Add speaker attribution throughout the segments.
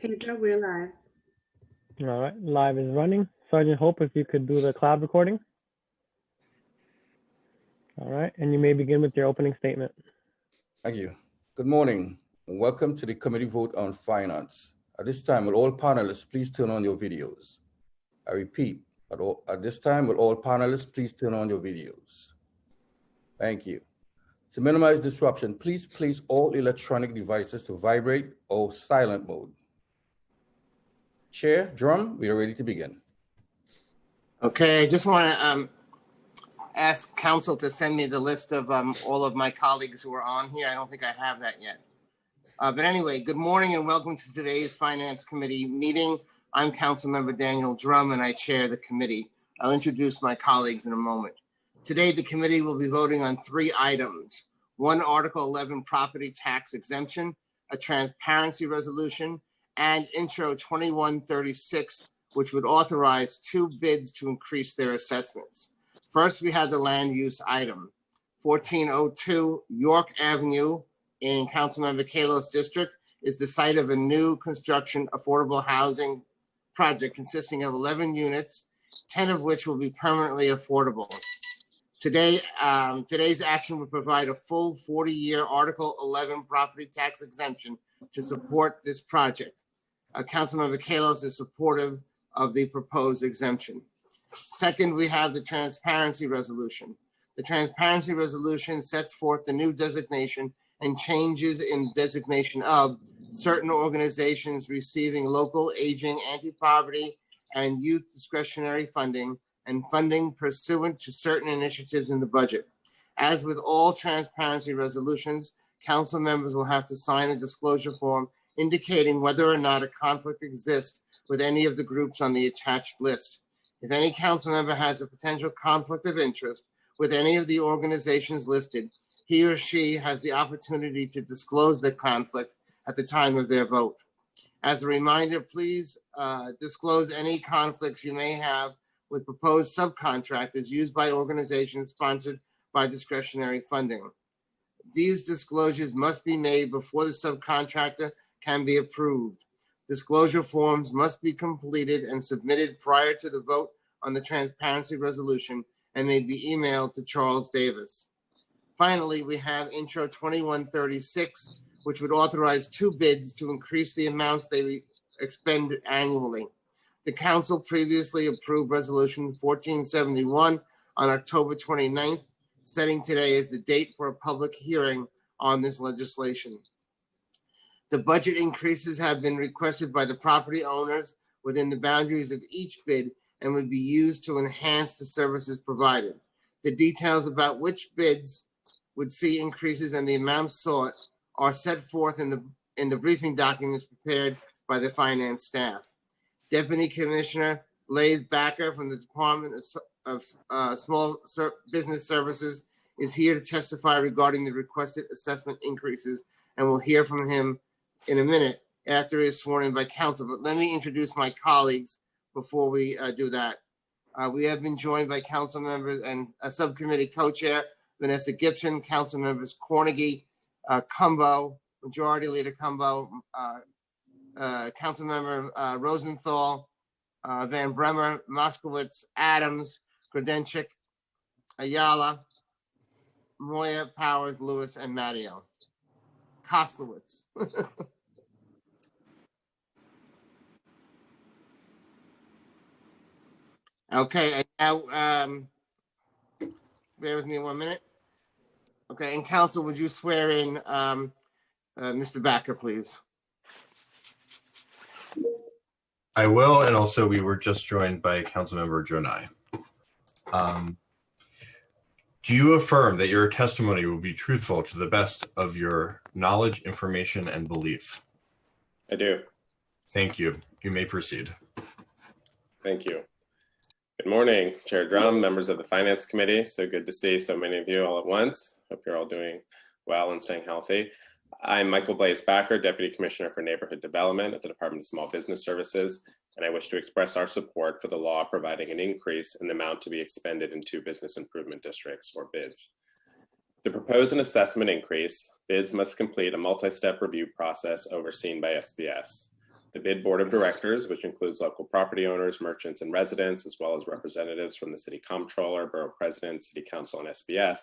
Speaker 1: Pedro, we're live.
Speaker 2: All right, live is running. Sergeant Hope, if you could do the cloud recording. All right, and you may begin with your opening statement.
Speaker 3: Thank you. Good morning, and welcome to the committee vote on finance. At this time, will all panelists please turn on your videos? I repeat, at this time, will all panelists please turn on your videos? Thank you. To minimize disruption, please place all electronic devices to vibrate or silent mode. Chair Drum, we are ready to begin.
Speaker 4: Okay, I just want to ask council to send me the list of all of my colleagues who are on here. I don't think I have that yet. But anyway, good morning and welcome to today's Finance Committee meeting. I'm Councilmember Daniel Drum and I chair the committee. I'll introduce my colleagues in a moment. Today, the committee will be voting on 3 items. 1, Article 11 property tax exemption, a transparency resolution, and Intro 2136, which would authorize 2 bids to increase their assessments. First, we have the land use item. 1402 York Avenue in Councilmember Kallos District is the site of a new construction affordable housing project consisting of 11 units, 10 of which will be permanently affordable. Today's action would provide a full 40-year Article 11 property tax exemption to support this project. Councilmember Kallos is supportive of the proposed exemption. Second, we have the transparency resolution. The transparency resolution sets forth the new designation and changes in designation of certain organizations receiving local aging, anti-poverty, and youth discretionary funding and funding pursuant to certain initiatives in the budget. As with all transparency resolutions, council members will have to sign a disclosure form indicating whether or not a conflict exists with any of the groups on the attached list. If any council member has a potential conflict of interest with any of the organizations listed, he or she has the opportunity to disclose the conflict at the time of their vote. As a reminder, please disclose any conflicts you may have with proposed subcontractors used by organizations sponsored by discretionary funding. These disclosures must be made before the subcontractor can be approved. Disclosure forms must be completed and submitted prior to the vote on the transparency resolution and may be emailed to Charles Davis. Finally, we have Intro 2136, which would authorize 2 bids to increase the amounts they expend annually. The council previously approved Resolution 1471 on October 29th, setting today as the date for a public hearing on this legislation. The budget increases have been requested by the property owners within the boundaries of each bid and would be used to enhance the services provided. The details about which bids would see increases and the amounts sought are set forth in the briefing documents prepared by the finance staff. Deputy Commissioner Blaise Bakker from the Department of Small Business Services is here to testify regarding the requested assessment increases, and we'll hear from him in a minute after he is sworn in by council. But let me introduce my colleagues before we do that. We have been joined by council members and a subcommittee co-chair, Vanessa Gibson, council members Cornegy, Cumbo, Majority Leader Cumbo, council member Rosenthal, Van Bremer, Moskowitz, Adams, Grodenchik, Ayala, Moya, Powers, Lewis, and Matteo. Koslowitz. Okay, and now, bear with me 1 minute. Okay, and council, would you swear in Mr. Bakker, please?
Speaker 5: I will, and also we were just joined by Councilmember Jonai. Do you affirm that your testimony will be truthful to the best of your knowledge, information, and belief?
Speaker 6: I do.
Speaker 5: Thank you. You may proceed.
Speaker 6: Thank you. Good morning, Chair Drum, members of the Finance Committee. So good to see so many of you all at once. Hope you're all doing well and staying healthy. I'm Michael Blaise Bakker, Deputy Commissioner for Neighborhood Development at the Department of Small Business Services, and I wish to express our support for the law providing an increase in the amount to be expended in 2 business improvement districts, or BIDs. To propose an assessment increase, BIDs must complete a multi-step review process overseen by SBS. The bid board of directors, which includes local property owners, merchants, and residents, as well as representatives from the city comptroller, borough president, city council, and SBS,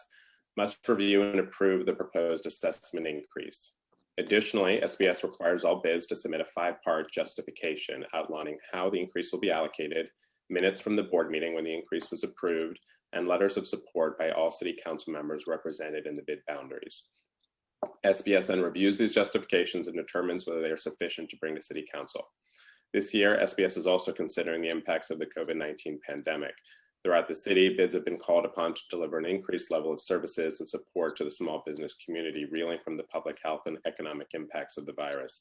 Speaker 6: must review and approve the proposed assessment increase. Additionally, SBS requires all bids to submit a 5-part justification outlining how the increase will be allocated, minutes from the board meeting when the increase was approved, and letters of support by all city council members represented in the bid boundaries. SBS then reviews these justifications and determines whether they are sufficient to bring to city council. This year, SBS is also considering the impacts of the COVID-19 pandemic. Throughout the city, bids have been called upon to deliver an increased level of services and support to the small business community, reeling from the public health and economic impacts of the virus.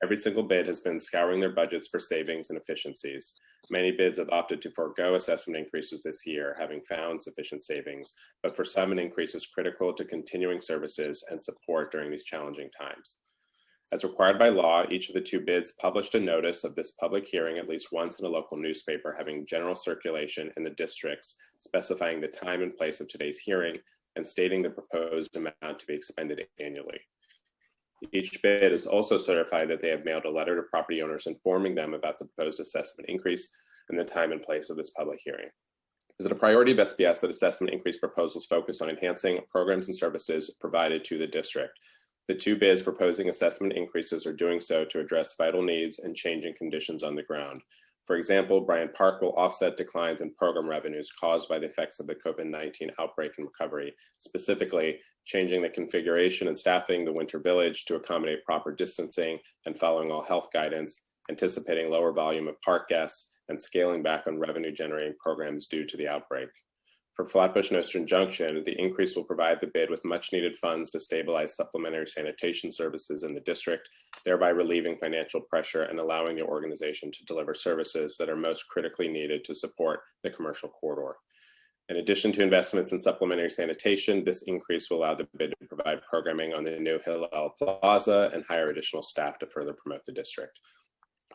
Speaker 6: Every single bid has been scouring their budgets for savings and efficiencies. Many bids have opted to forego assessment increases this year, having found sufficient savings, but for some, an increase is critical to continuing services and support during these challenging times. As required by law, each of the 2 bids published a notice of this public hearing at least once in a local newspaper having general circulation in the districts, specifying the time and place of today's hearing and stating the proposed amount to be expended annually. Each bid is also certified that they have mailed a letter to property owners informing them about the proposed assessment increase and the time and place of this public hearing. Is it a priority of SBS that assessment increase proposals focus on enhancing programs and services provided to the district? The 2 bids proposing assessment increases are doing so to address vital needs and changing conditions on the ground. For example, Bryant Park will offset declines in program revenues caused by the effects of the COVID-19 outbreak and recovery, specifically changing the configuration and staffing the Winter Village to accommodate proper distancing and following all health guidance, anticipating lower volume of park guests, and scaling back on revenue generating programs due to the outbreak. For Flatbush Nostrand Junction, the increase will provide the bid with much needed funds to stabilize supplementary sanitation services in the district, thereby relieving financial pressure and allowing the organization to deliver services that are most critically needed to support the commercial corridor. In addition to investments in supplementary sanitation, this increase will allow the bid to provide programming on the new Hillel Plaza and hire additional staff to further promote the district.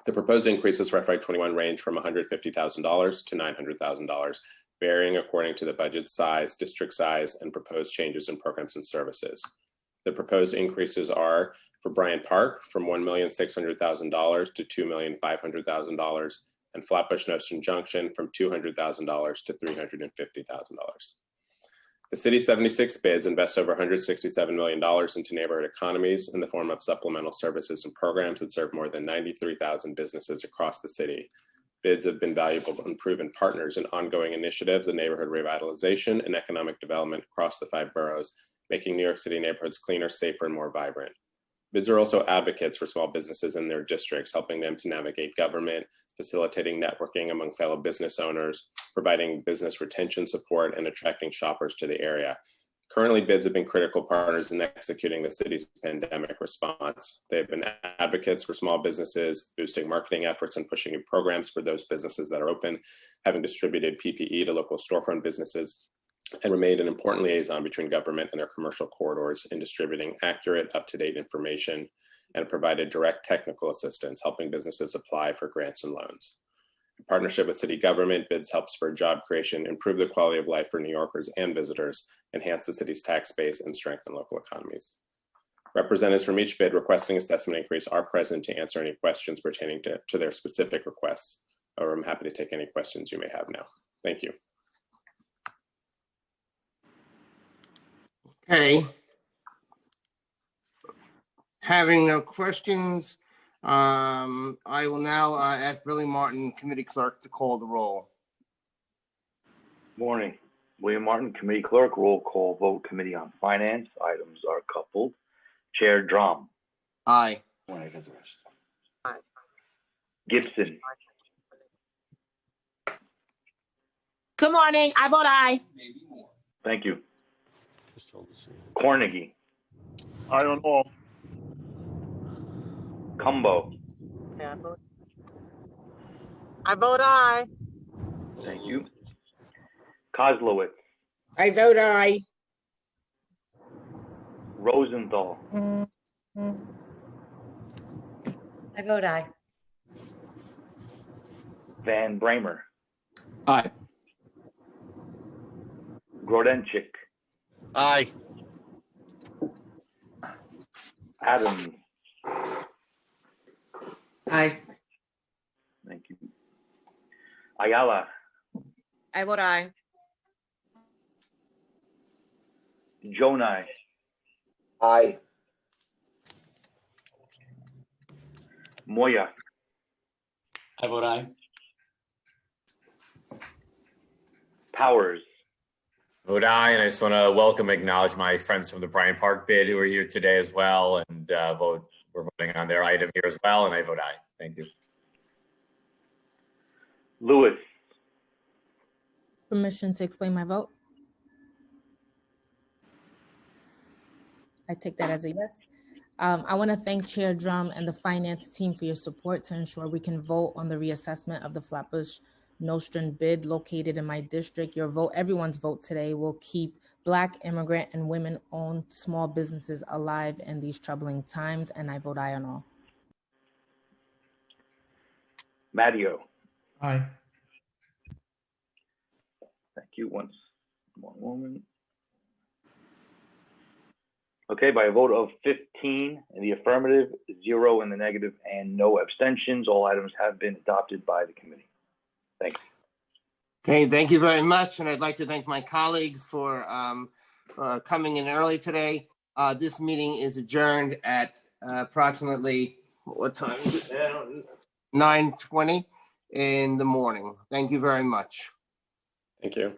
Speaker 6: The proposed increases for FY21 range from $150,000 to $900,000, varying according to the budget size, district size, and proposed changes in programs and services. The proposed increases are for Bryant Park from $1,600,000 to $2,500,000, and Flatbush Nostrand Junction from $200,000 to $350,000. The city's 76 bids invest over $167 million into neighborhood economies in the form of supplemental services and programs that serve more than 93,000 businesses across the city. Bids have been valuable and proven partners in ongoing initiatives in neighborhood revitalization and economic development across the 5 boroughs, making New York City neighborhoods cleaner, safer, and more vibrant. Bids are also advocates for small businesses in their districts, helping them to navigate government, facilitating networking among fellow business owners, providing business retention support, and attracting shoppers to the area. Currently, bids have been critical partners in executing the city's pandemic response. They have been advocates for small businesses, boosting marketing efforts and pushing new programs for those businesses that are open, having distributed PPE to local storefront businesses, and remained an important liaison between government and their commercial corridors in distributing accurate, up-to-date information, and provided direct technical assistance, helping businesses apply for grants and loans. In partnership with city government, bids help spur job creation, improve the quality of life for New Yorkers and visitors, enhance the city's tax base, and strengthen local economies. Representatives from each bid requesting assessment increase are present to answer any questions pertaining to their specific requests. Or I'm happy to take any questions you may have now. Thank you.
Speaker 4: Okay. Having no questions, I will now ask Billy Martin, committee clerk, to call the roll.
Speaker 1: Morning. William Martin, committee clerk, roll call vote, committee on finance. Items are coupled. Chair Drum.
Speaker 4: Aye.
Speaker 1: When I get the rest. Aye. Gibson.
Speaker 7: Good morning. I vote aye.
Speaker 1: Thank you. Cornegie.
Speaker 8: Aye on all.
Speaker 1: Cumbo.
Speaker 7: I vote aye.
Speaker 1: Thank you. Kozlowitz.
Speaker 7: I vote aye.
Speaker 1: Rosenthal.
Speaker 9: I vote aye.
Speaker 1: Van Bramer.
Speaker 8: Aye.
Speaker 1: Grodenchik.
Speaker 8: Aye.
Speaker 1: Adams.
Speaker 7: Aye.
Speaker 1: Ayala,
Speaker 7: I vote aye.
Speaker 1: Jonai,
Speaker 8: Aye.
Speaker 1: Moya,
Speaker 8: I vote aye.
Speaker 1: Powers,
Speaker 10: Vote aye, and I just want to welcome and acknowledge my friends from the Bryant Park bid who are here today as well, and we're voting on their item here as well, and I vote aye. Thank you.
Speaker 1: Lewis,
Speaker 11: Permission to explain my vote? I take that as a yes. I want to thank Chair Drum and the finance team for your support to ensure we can vote on the reassessment of the Flatbush Nostrand bid located in my district. Your vote, everyone's vote today, will keep Black, immigrant, and women-owned small businesses alive in these troubling times, and I vote aye on all.
Speaker 1: Matteo.
Speaker 8: Aye.
Speaker 1: Thank you. One moment. Okay, by a vote of 15 in the affirmative, 0 in the negative, and no abstentions, all items have been adopted by the committee. Thanks.
Speaker 4: Okay, thank you very much. And I'd like to thank my colleagues for coming in early today. This meeting is adjourned at approximately, what time is it now? 9:20 in the morning. Thank you very much.
Speaker 6: Thank you.